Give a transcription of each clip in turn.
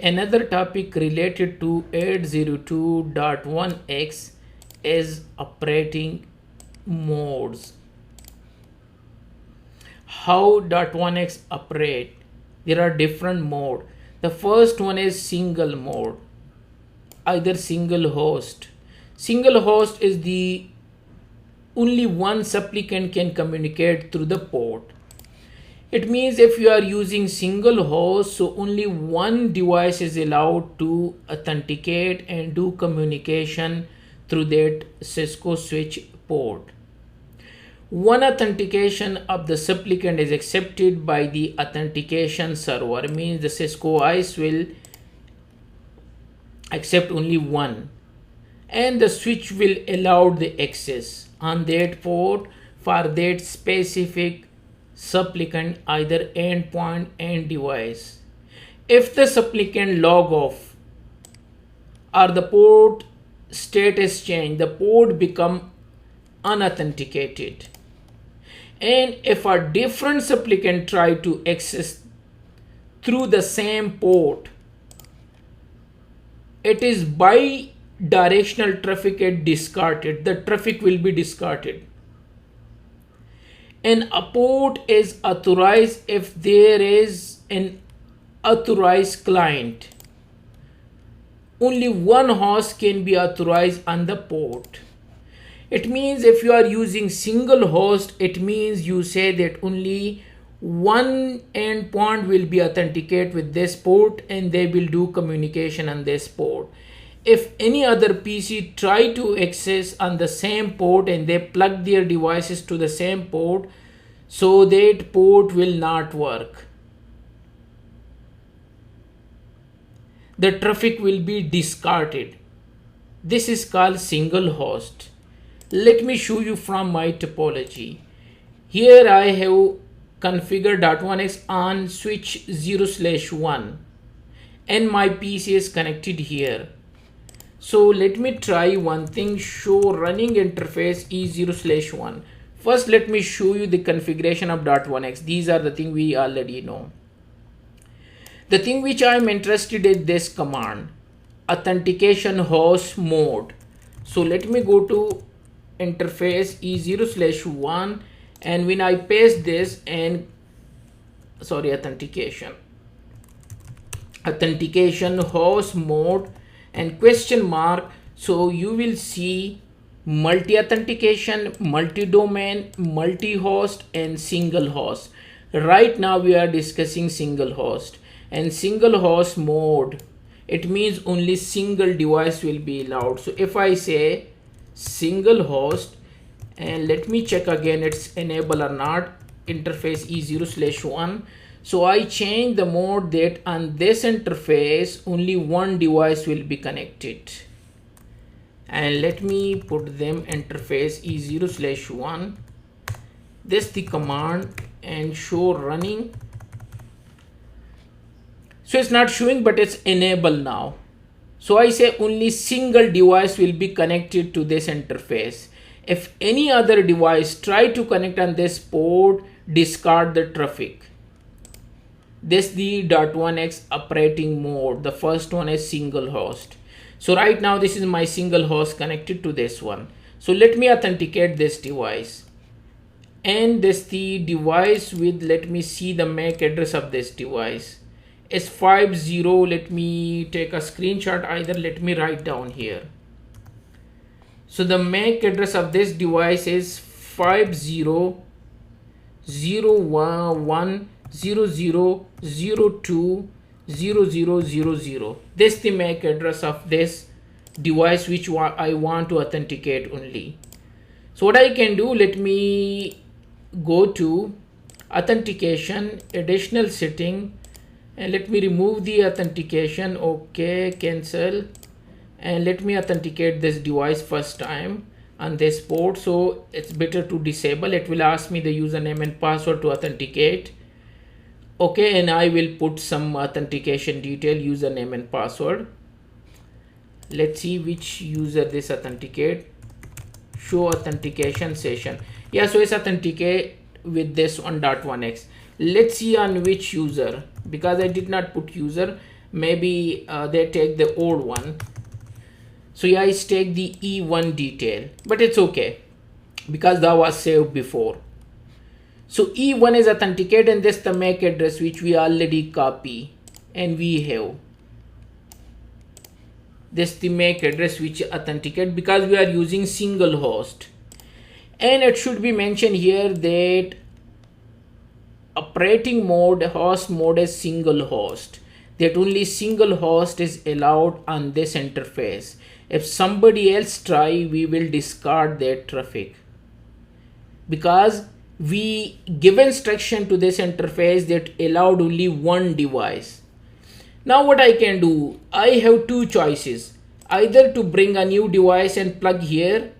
Another topic related to 802.1x is operating modes. How .1x operate? There are different mode. The first one is single mode, either single host. Single host is the only one supplicant can communicate through the port. It means if you are using single host, so only one device is allowed to authenticate and do communication through that Cisco switch port. One authentication of the supplicant is accepted by the authentication server. It means the Cisco ISE will accept only one, and the switch will allow the access on that port for that specific supplicant, either endpoint and device. If the supplicant log off or the port status change, the port become unauthenticated. And if a different supplicant try to access through the same port, it is bi-directional traffic get discarded. The traffic will be discarded. And a port is authorized if there is an authorized client. Only one host can be authorized on the port. It means if you are using single host, it means you say that only one endpoint will be authenticated with this port and they will do communication on this port. If any other PC try to access on the same port and they plug their devices to the same port, so that port will not work. The traffic will be discarded. This is called single host. Let me show you from my topology. Here I have configured .1x on switch 0/1 and my PC is connected here. So let me try one thing, show running interface E0/1. First let me show you the configuration of .1x. These are the things we already know. The thing which I am interested in this command, authentication host mode. So let me go to interface E0/1 and when I paste this and authentication host mode and question mark, so you will see multi-authentication, multi-domain, multi-host and single host. Right now we are discussing single host, and single host mode, it means only single device will be allowed. So if I say single host and let me check again it's enable or not, interface E0/1. So I change the mode that on this interface only one device will be connected, and let me put them interface E0/1. This the command and show running. So it's not showing but it's enabled now. So I say only single device will be connected to this interface. If any other device try to connect on this port, discard the traffic. This the .1x operating mode. The first one is single host. So right now this is my single host connected to this one. So let me authenticate this device. And this the device with, let me see the MAC address of this device. Is 50. Let me take a screenshot, either let me write down here. So the MAC address of this device is 50.01.00.02.00.00. This is the MAC address of this device which I want to authenticate only. So what I can do, let me go to authentication, additional setting, and let me remove the authentication. Okay, cancel, and let me authenticate this device first time on this port. So it's better to disable. It will ask me the username and password to authenticate. Okay, and I will put some authentication detail, username and password. Let's see which user this authenticate. Show authentication session. Yeah, so it's authenticate with this on .1x. Let's see on which user, because I did not put user. maybe they take the old one. So yeah, I take the E1 detail, but it's okay because that was saved before. So E1 is authenticate, and this the MAC address which we already copy, and we have this the MAC address which authenticate because we are using single host. And it should be mentioned here that operating mode host mode is single host, that only single host is allowed on this interface. If somebody else try, we will discard their traffic because we give instruction to this interface that allowed only one device. Now what I can do, I have two choices, either to bring a new device and plug here,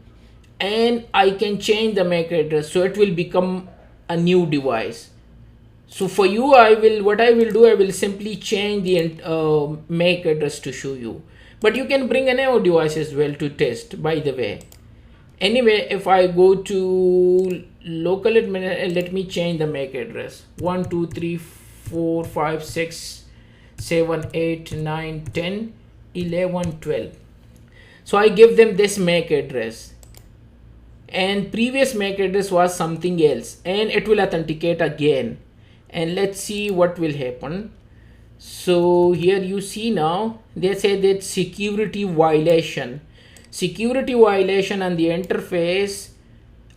and I can change the MAC address so it will become a new device. So for you, I will simply change the MAC address to show you, but you can bring a new device as well to test, by the way. Anyway, if I go to local admin, let me change the MAC address 1 2 3 4 5 6 7 8 9 10 11 12. So I give them this MAC address, and previous MAC address was something else, and it will authenticate again. And let's see what will happen. So here you see, now they say that security violation on the interface,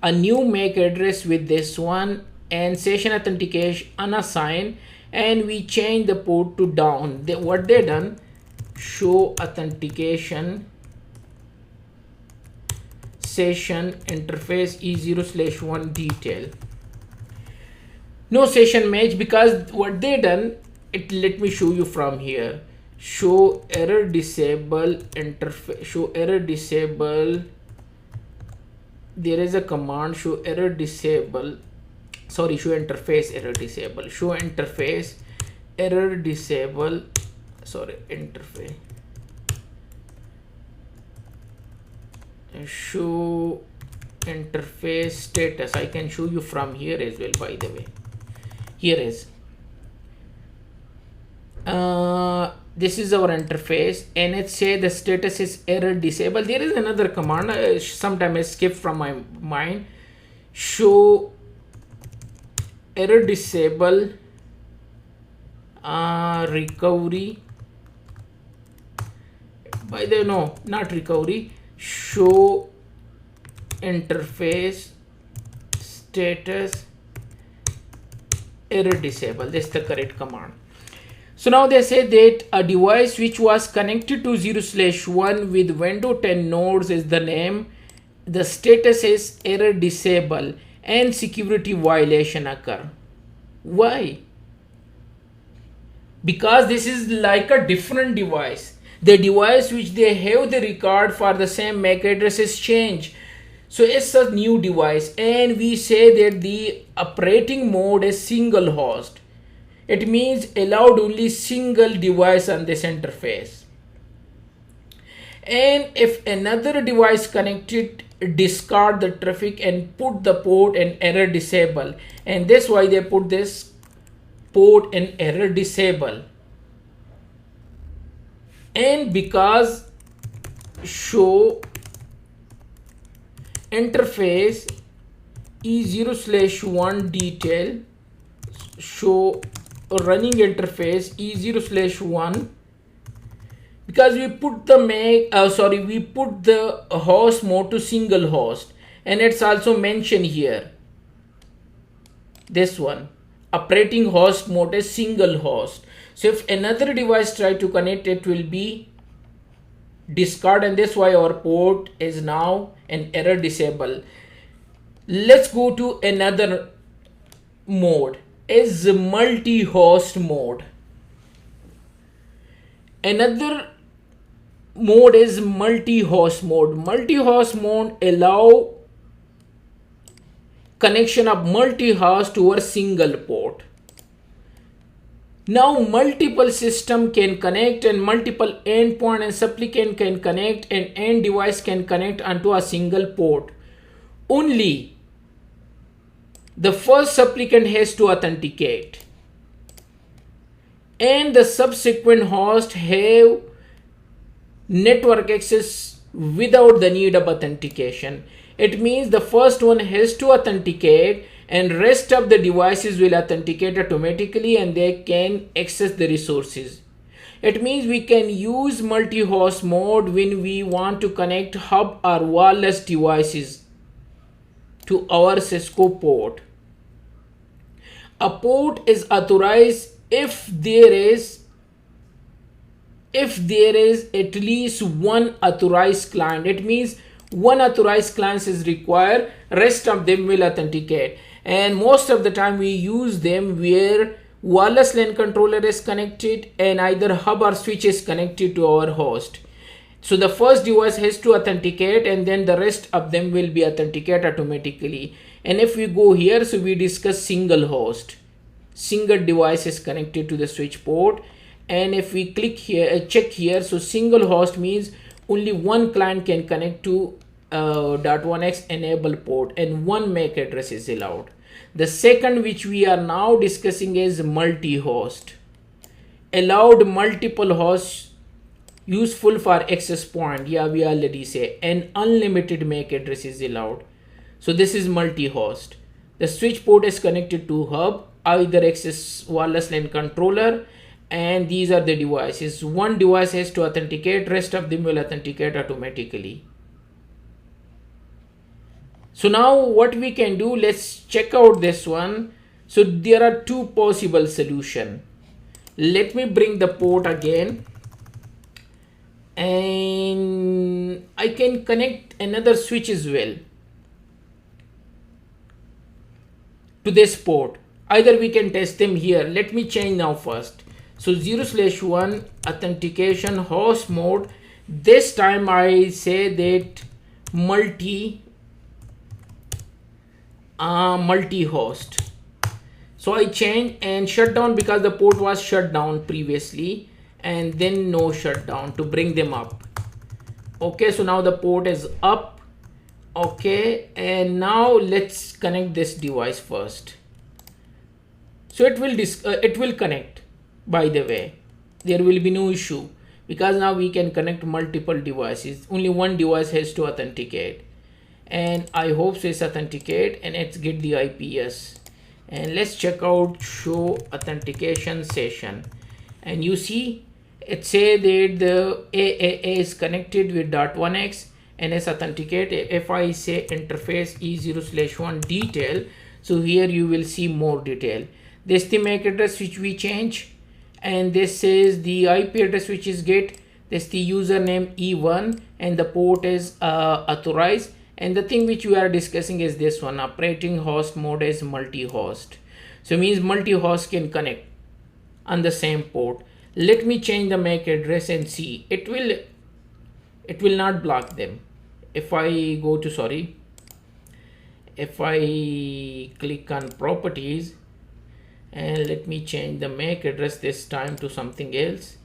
a new MAC address with this one, and session authentication unassigned, and we change the port to down. What they done, show authentication session interface E0/1 detail. No session match because what they done, let me show you from here. Show error disable interface, show error disable. There is a command, show error disable, sorry, show interface error disable, show interface error disable, sorry, interface, show interface status. I can show you from here as well, by the way. Here is this is our interface, and it say the status is error disable. There is another command, sometime I skip from my mind, show error disable recovery, by the no, not recovery, show interface status error disable. This is the correct command. So now they say that a device which was connected to 0/1 with Windows 10 nodes is the name, the status is error disable, and security violation occur. Why? Because this is like a different device. The device which they have the record for the same MAC address is changed. So it's a new device, and we say that the operating mode is single host. It means allowed only single device on this interface. And if another device connected, discard the traffic and put the port in error disable. And that's why they put this port in error disable. And because show interface E0/1 detail, show running interface E0/1, because we put the we put the host mode to single host, and it's also mentioned here, this one, operating host mode is single host. So if another device try to connect, it will be discard, and that's why our port is now an error disable. Let's go to another mode, is multi-host mode. Another mode is multi-host mode. Multi-host mode allow connection of multi-host to a single port. Now multiple system can connect, and multiple endpoint and supplicant can connect, and end device can connect onto a single port. Only the first supplicant has to authenticate, and the subsequent host have network access without the need of authentication. It means the first one has to authenticate and rest of the devices will authenticate automatically and they can access the resources. It means we can use multi-host mode when we want to connect hub or wireless devices to our Cisco port. A port is authorized if there is at least one authorized client. It means one authorized client is required, rest of them will authenticate, and most of the time we use them where wireless LAN controller is connected and either hub or switch is connected to our host. So the first device has to authenticate and then the rest of them will be authenticated automatically. And if we go here, so we discuss single host, single device is connected to the switch port. And if we click here, check here, so single host means only one client can connect to .1x enable port and one MAC address is allowed. The second which we are now discussing is multi-host. Allowed multiple hosts useful for access point. Yeah, we already say, and unlimited MAC address is allowed. So this is multi-host. The switch port is connected to hub, either access wireless LAN controller, and these are the devices. One device has to authenticate, rest of them will authenticate automatically. So now what we can do, let's check out this one. So there are two possible solutions. Let me bring the port again and I can connect another switch as well to this port. Either we can test them here. Let me change now first. So 0/1 authentication host mode. This time I say that multi-host. So I change and shut down because the port was shut down previously, and then no shutdown to bring them up. Okay, so now the port is up. Okay, and now let's connect this device first. So it will connect. By the way, there will be no issue because now we can connect multiple devices. Only one device has to authenticate, and I hope so it's authenticate and let's get the IPS. And let's check out show authentication session, and you see it say that the AAA is connected with .1x and is authenticated. If I say interface E0/1 detail, so here you will see more detail. This is the MAC address which we change, and this is the IP address which is get. This is the username E1 and the port is authorized. And the thing which we are discussing is this one, operating host mode is multi-host. So it means multi-host can connect on the same port. Let me change the MAC address and see. It will not block them. If I go to, if I click on properties and let me change the MAC address this time to something else.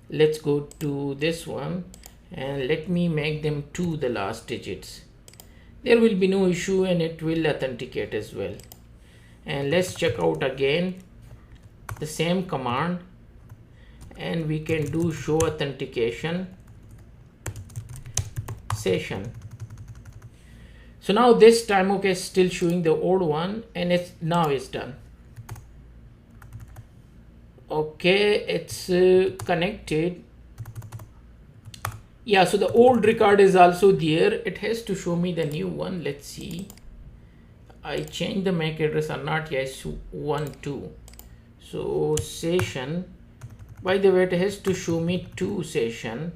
Let's go to this one and let me make them 2 the last digits. There will be no issue and it will authenticate as well. And let's check out again the same command and we can do show authentication session. So now this time, okay, still showing the old one and now it's done. Okay, it's connected. Yeah, so the old record is also there. It has to show me the new one. Let's see. I changed the MAC address or not? Yes, 12. So session. By the way, it has to show me 2 session,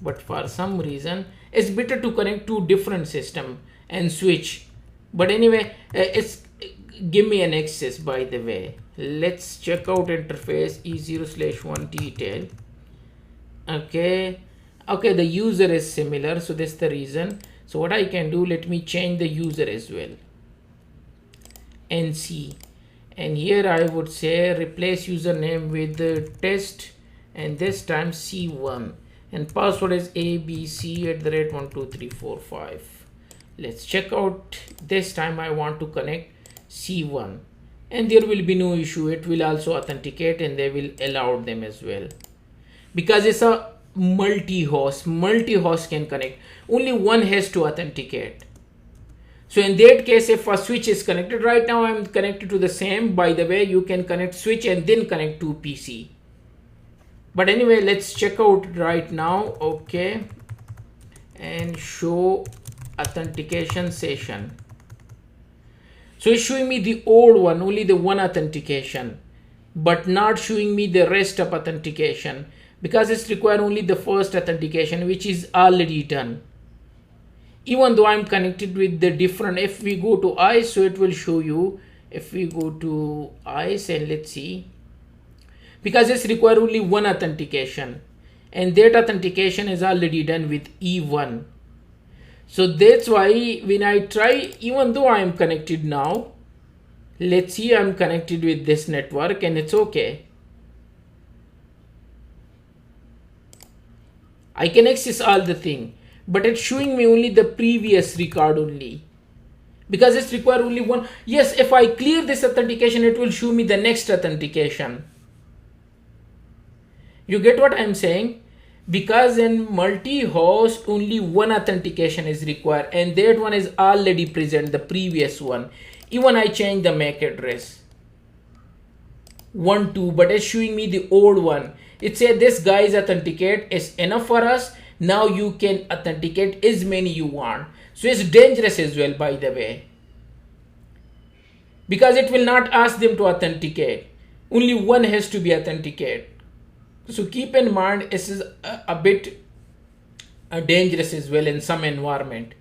but for some reason it's better to connect 2 different system and switch. But anyway, it's give me an access. By the way, let's check out interface E0/1 detail. Okay, the user is similar, so that's the reason. So what I can do, let me change the user as well and see. And here I would say replace username with the test and this time C1 and password is abc@12345. Let's check out. This time I want to connect C1 and there will be no issue. It will also authenticate and they will allow them as well. Because it's a multi-host can connect. Only one has to authenticate. So in that case, if a switch is connected, right now I'm connected to the same. By the way, you can connect switch and then connect to PC. But anyway, let's check out right now. Okay, and show authentication session. So it's showing me the old one, only the one authentication, but not showing me the rest of authentication, because it's required only the first authentication, which is already done. Even though I'm connected with the different, if we go to ISE, so it will show you. If we go to ISE and let's see, because it's required only one authentication, and that authentication is already done with E1. So that's why when I try, even though I am connected now, let's see, I'm connected with this network and it's okay. I can access all the thing, but it's showing me only the previous record only, because it's required only one. Yes, if I clear this authentication, it will show me the next authentication. You get what I'm saying? Because in multi-host, only one authentication is required, and that one is already present, the previous one. Even I change the MAC address 12, but it's showing me the old one. It said this guy's authenticate is enough for us. Now you can authenticate as many you want. So it's dangerous as well, by the way, because it will not ask them to authenticate. Only one has to be authenticated. So keep in mind, this is a bit dangerous as well in some environment.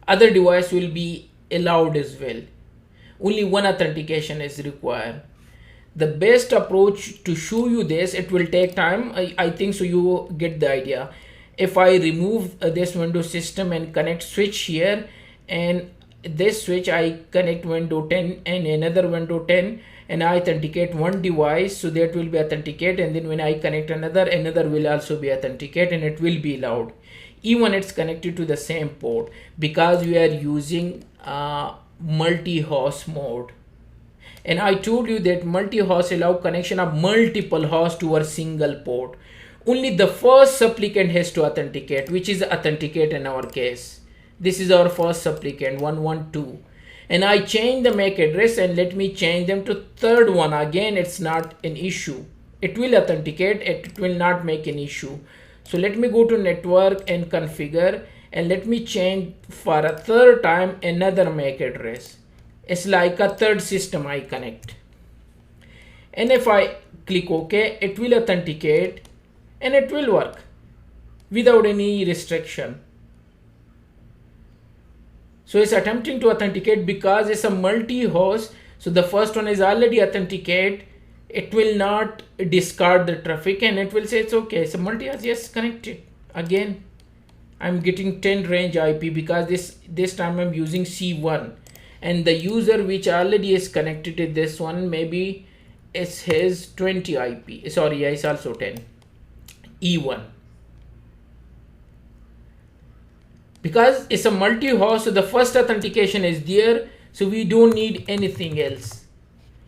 Other device will be allowed as well. Only one authentication is required. The best approach to show you this, it will take time. I think so you get the idea. If I remove this Windows system and connect switch here, and this switch I connect window 10 and another window 10, and I authenticate one device, so that will be authenticate, and then when I connect another will also be authenticate, and it will be allowed. Even it's connected to the same port, because we are using multi-host mode. And I told you that multi-host allow connection of multiple hosts to a single port. Only the first supplicant has to authenticate, which is authenticate in our case. This is our first supplicant, 112. And I change the MAC address, and let me change them to third one. Again, it's not an issue. It will authenticate, it will not make an issue. So let me go to network and configure, and let me change for a third time another MAC address. It's like a third system I connect. And if I click OK, it will authenticate and it will work without any restriction. So it's attempting to authenticate because it's a multi-host. So the first one is already authenticated. It will not discard the traffic, and it will say it's okay. So multi-host, yes, connected. Again, I'm getting 10 range IP because this time I'm using C1. And the user which already is connected to this one, maybe it's his 20 IP. Sorry, it's also 10. E1. Because it's a multi-host, so the first authentication is there, so we don't need anything else.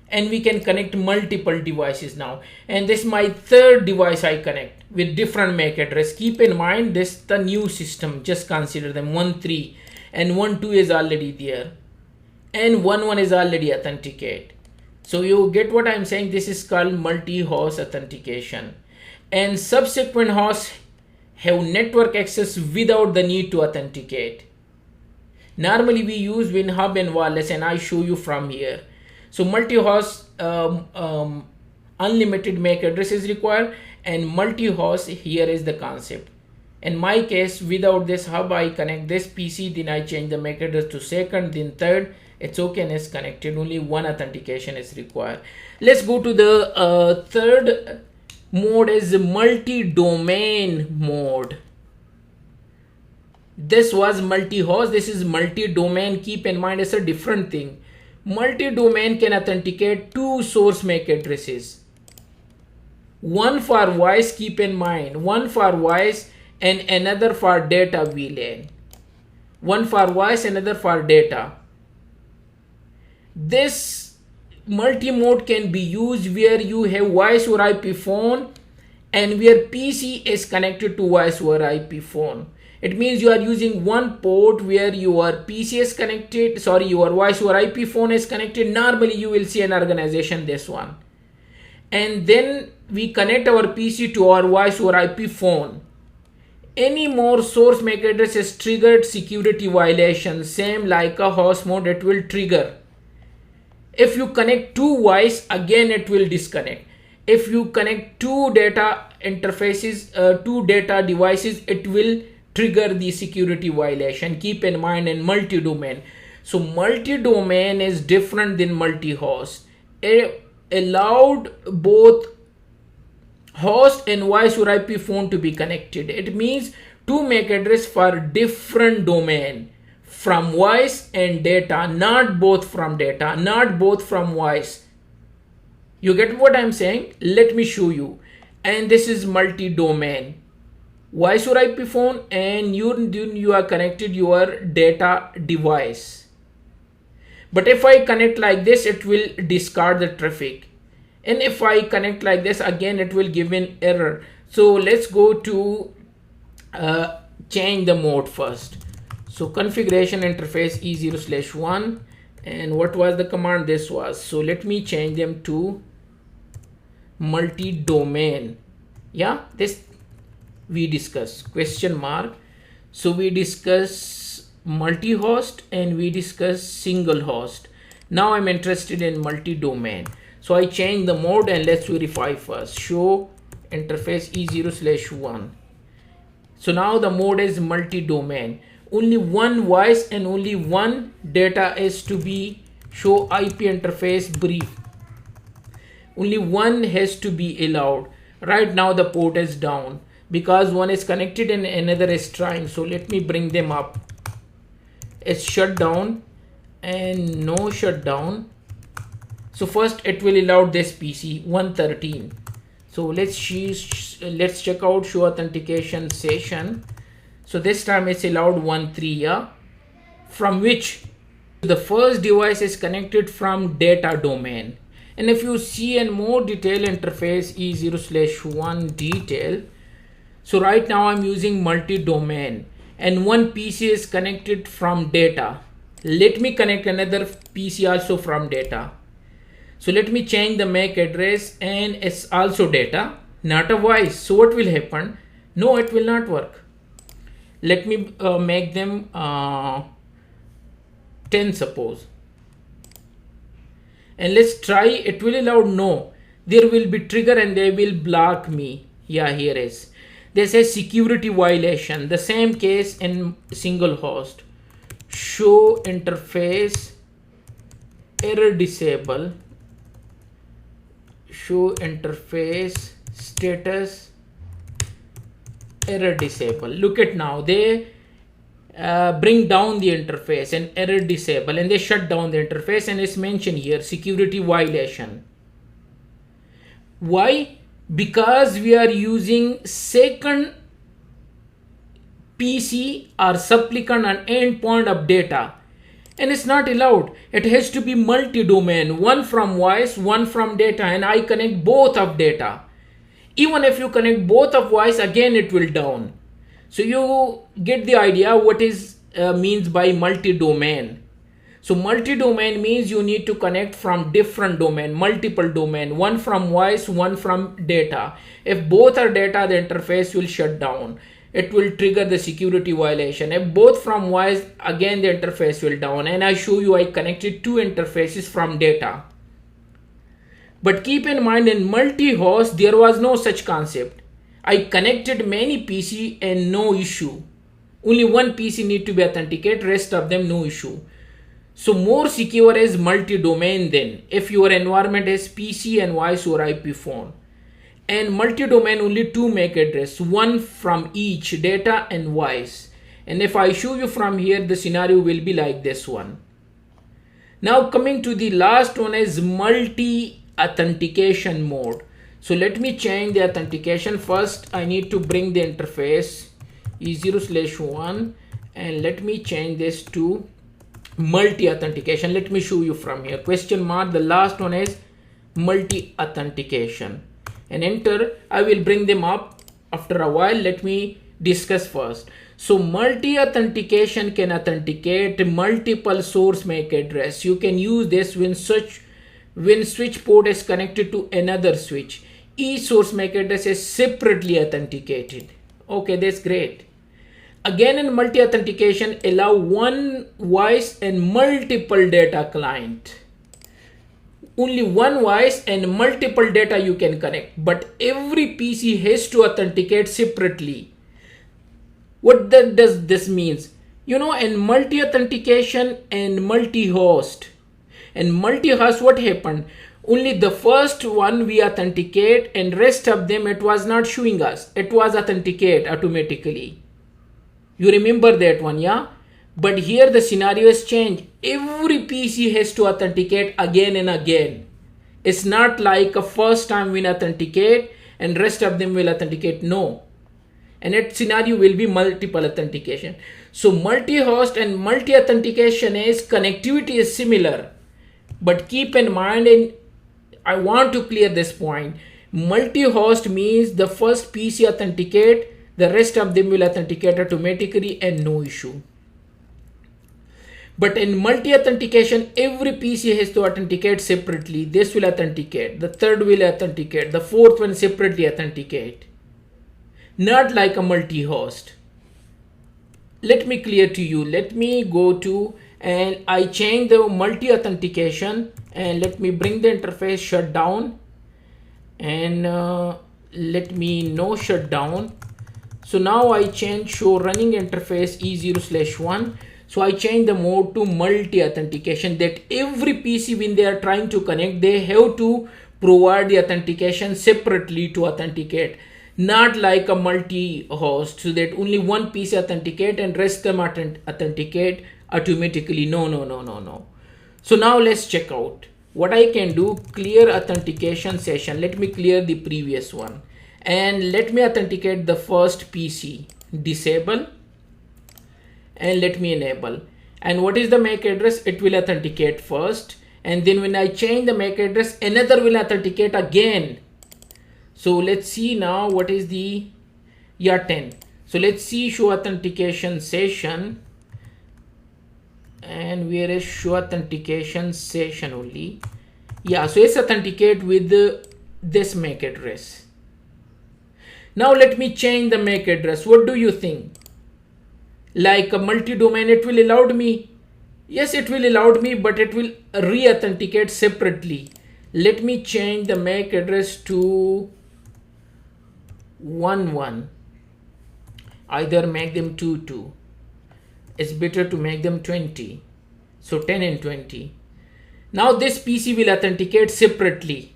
And we can connect multiple devices now. And this is my third device I connect with different MAC address. Keep in mind, this is the new system. Just consider them 1.3 and 1.2 is already there. And 1.1 is already authenticated. So you get what I'm saying. This is called multi-host authentication. And subsequent hosts have network access without the need to authenticate. Normally we use WinHub and wireless, and I show you from here. So multi-host unlimited MAC address is required, and multi-host here is the concept. In my case, without this hub, I connect this PC, then I change the MAC address to second, then third. It's okay and it's connected. Only one authentication is required. Let's go to the third mode, is multi-domain mode. This was multi-host. This is multi-domain. Keep in mind, it's a different thing. Multi-domain can authenticate two source MAC addresses. One for voice, keep in mind. One for voice and another for data VLAN. One for voice, another for data. This multi-mode can be used where you have voice over IP phone and where PC is connected to voice over IP phone. It means you are using one port where your PC is connected, sorry, your voice over IP phone is connected. Normally you will see an organization this one. And then we connect our PC to our voice over IP phone. Any more source MAC address is triggered security violation. Same like a host mode, it will trigger. If you connect two voice, again it will disconnect. If you connect two data interfaces, two data devices, it will trigger the security violation. Keep in mind in multi-domain. So multi-domain is different than multi-host. Allowed both host and voice over IP phone to be connected. It means two MAC address for different domain from voice and data, not both from data, not both from voice. You get what I'm saying? Let me show you. And this is multi-domain. Voice over IP phone, and you are connected your data device. But if I connect like this, it will discard the traffic. And if I connect like this, again it will give an error. So let's go to change the mode first. So configuration interface E0/1, and what was the command? This was. So let me change them to multi-domain. Yeah, this we discuss question mark. So we discuss multi-host and we discuss single host. Now I'm interested in multi-domain. So I change the mode, and let's verify first. Show interface E0/1. So now the mode is multi-domain. Only one voice and only one data is to be show IP interface brief. Only one has to be allowed. Right now the port is down because one is connected and another is trying. So let me bring them up. It's shut down and no shutdown. So first it will allow this PC 113. So let's check out show authentication session. So this time it's allowed 13, yeah, from which the first device is connected from data domain. And if you see in more detail interface E0/1 detail, so right now I'm using multi-domain and one PC is connected from data. Let me connect another PC also from data. So let me change the MAC address, and it's also data, not a voice. So what will happen? No, it will not work. Let me make them 10 suppose. And let's try. It will allow no. There will be trigger and they will block me. Yeah, here is. They say security violation. The same case in single host. Show interface error disable. Show interface status error disable. Look at now, they bring down the interface and error disable, and they shut down the interface, and it's mentioned here security violation. Why? Because we are using second PC or supplicant and endpoint of data, and it's not allowed. It has to be multi-domain, one from voice, one from data, and I connect both of data. Even if you connect both of voice, again it will down. So you get the idea what is means by multi-domain. So multi-domain means you need to connect from different domain, multiple domain, one from voice, one from data. If both are data, the interface will shut down. It will trigger the security violation. If both from voice, again the interface will down. And I show you I connected two interfaces from data. But keep in mind in multi-host, there was no such concept. I connected many PC and no issue. Only one PC need to be authenticated, rest of them no issue. So more secure is multi-domain then, if your environment is PC and voice over IP phone. And multi-domain only two MAC address, one from each data and voice. And if I show you from here, the scenario will be like this one. Now coming to the last one is multi-authentication mode. So let me change the authentication. First I need to bring the interface E0/1 and let me change this to multi-authentication. Let me show you from here. Question mark, the last one is multi-authentication, and enter. I will bring them up after a while. Let me discuss first. So multi-authentication can authenticate multiple source MAC address. You can use this when switch port is connected to another switch. Each source MAC address is separately authenticated. Okay, that's great. Again, in multi-authentication, allow one voice and multiple data client. Only one voice and multiple data you can connect, but every PC has to authenticate separately. What does this means? You know, in multi-authentication and multi-host. And multi-host, what happened? Only the first one we authenticate, and rest of them it was not showing us. It was authenticate automatically. You remember that one, yeah? But here the scenario has changed. Every PC has to authenticate again and again. It's not like a first time we authenticate and rest of them will authenticate. No. And that scenario will be multiple authentication. So multi-host and multi-authentication is connectivity is similar. But keep in mind, and I want to clear this point, multi-host means the first PC authenticate, the rest of them will authenticate automatically and no issue. But in multi-authentication, every PC has to authenticate separately. This will authenticate, the third will authenticate, the fourth one separately authenticate. Not like a multi-host. Let me clear to you. Let me go to, and I change the multi-authentication, and let me bring the interface shut down, and let me no shut down. So now I change show running interface E0/1. So I change the mode to multi-authentication, that every PC when they are trying to connect, they have to provide the authentication separately to authenticate. Not like a multi-host, so that only one PC authenticate and rest them authenticate automatically. No. So now let's check out what I can do. Clear authentication session. Let me clear the previous one. And let me authenticate the first PC. Disable. And let me enable. And what is the MAC address? It will authenticate first. And then when I change the MAC address, another will authenticate again. So let's see now what is the, 10. So let's see show authentication session. And where is show authentication session only? Yeah, so it's authenticate with this MAC address. Now let me change the MAC address. What do you think? Like a multi-domain, it will allow me. Yes, it will allow me, but it will re-authenticate separately. Let me change the MAC address to 11. Either make them 22. It's better to make them 20. So 10 and 20. Now this PC will authenticate separately.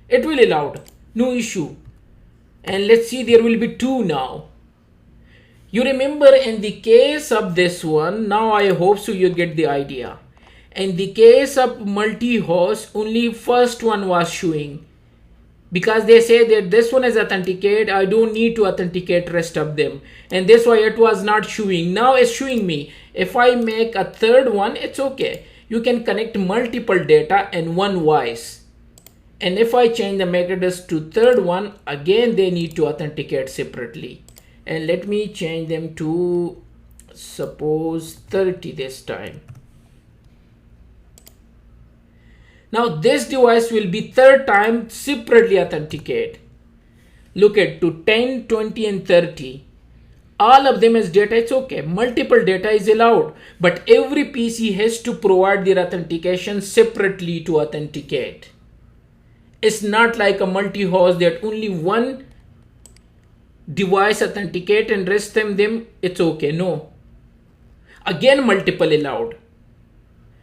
It will allow, no issue. And let's see, there will be 2 now. You remember in the case of this one, now I hope so you get the idea. In the case of multi-host, only first one was showing. Because they say that this one is authenticated, I don't need to authenticate rest of them. And that's why it was not showing. Now it's showing me. If I make a third one, it's okay. You can connect multiple data and one voice. And if I change the MAC address to third one, again they need to authenticate separately. And let me change them to suppose 30 this time. Now this device will be third time separately authenticate. Look at to 10, 20 and 30. All of them as data, it's okay. Multiple data is allowed, but every PC has to provide their authentication separately to authenticate. It's not like a multi-host that only one device authenticate and rest of them it's okay. No. Again multiple allowed.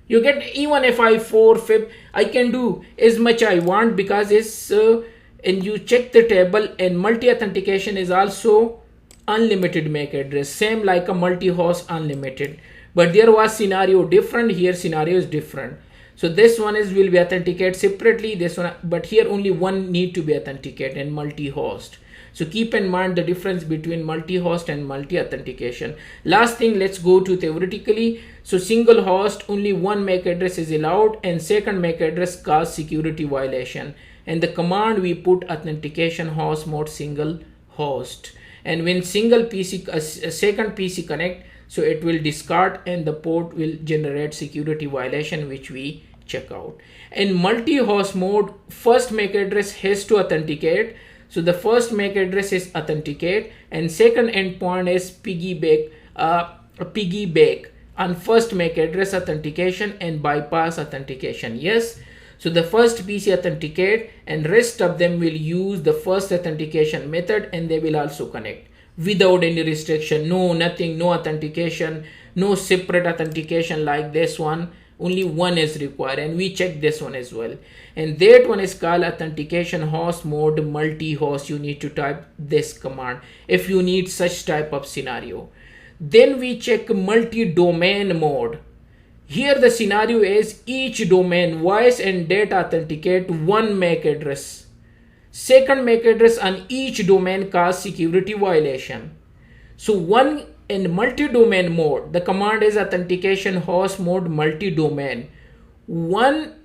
You get, even if I 4, 5, I can do as much I want, because it's and you check the table, and multi-authentication is also unlimited MAC address, same like a multi-host unlimited. But there was scenario different, here scenario is different. So this one is will be authenticated separately, this one, but here only one need to be authenticated and multi-host. So keep in mind the difference between multi-host and multi-authentication. Last thing, let's go to theoretically. So single host, only one MAC address is allowed, and second MAC address cause security violation. And the command we put authentication host mode single host. And when single PC, a second PC connect, so it will discard and the port will generate security violation, which we check out. In multi-host mode, first MAC address has to authenticate. So the first MAC address is authenticate, and second endpoint is piggyback on first MAC address authentication and bypass authentication. Yes. So the first PC authenticate and rest of them will use the first authentication method, and they will also connect without any restriction. No, nothing, no authentication, no separate authentication like this one. Only one is required, and we check this one as well. And that one is called authentication host mode multi-host. You need to type this command if you need such type of scenario. Then we check multi-domain mode. Here the scenario is each domain voice and data authenticate one MAC address. Second MAC address on each domain cause security violation. So one in multi-domain mode, the command is authentication host mode multi-domain. One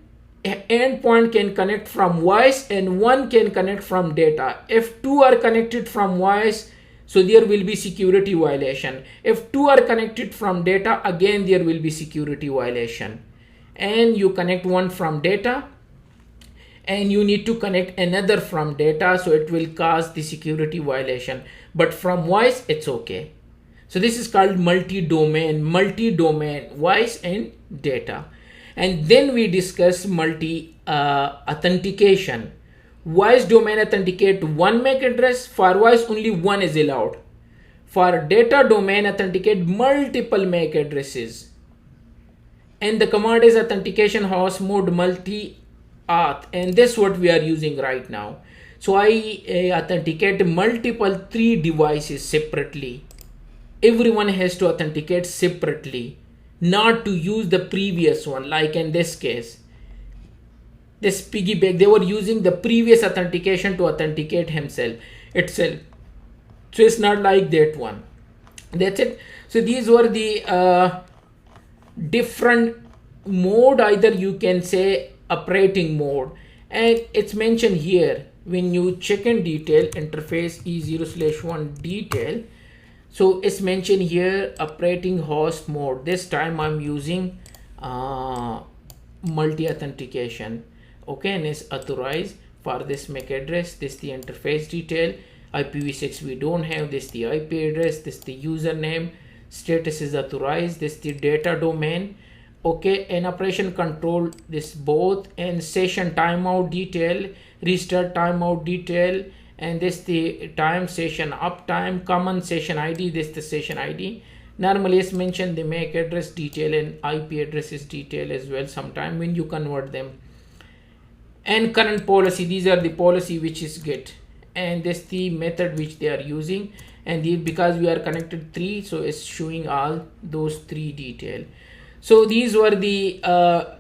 endpoint can connect from voice and one can connect from data. If two are connected from voice, so there will be security violation. If two are connected from data, again there will be security violation. And you connect one from data, and you need to connect another from data, so it will cause the security violation. But from voice, it's okay. So this is called multi-domain, voice and data. And then we discuss multi-authentication. Voice domain authenticate one MAC address. For voice, only one is allowed. For data domain authenticate multiple MAC addresses. And the command is authentication host mode multi-auth. And this is what we are using right now. So I authenticate multiple 3 devices separately. Everyone has to authenticate separately, not to use the previous one. Like in this case, this piggyback, they were using the previous authentication to authenticate itself. So it's not like that one. That's it. So these were the different mode, either you can say operating mode, and it's mentioned here when you check in detail interface E0/1 detail. So it's mentioned here operating host mode. This time I'm using multi-authentication. Okay, and it's authorized for this MAC address. This is the interface detail. IPv6 we don't have. This is the IP address. This is the username. Status is authorized. This is the data domain. Okay, and operation control, this both, and session timeout detail, restart timeout detail, and this the time session uptime, common session ID, this the session ID. Normally it's mentioned the MAC address detail and IP addresses detail as well sometime when you convert them. And current policy, these are the policy which is get, and this the method which they are using, and because we are connected 3, so it's showing all those 3 detail. So these were the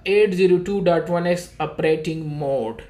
802.1x operating mode.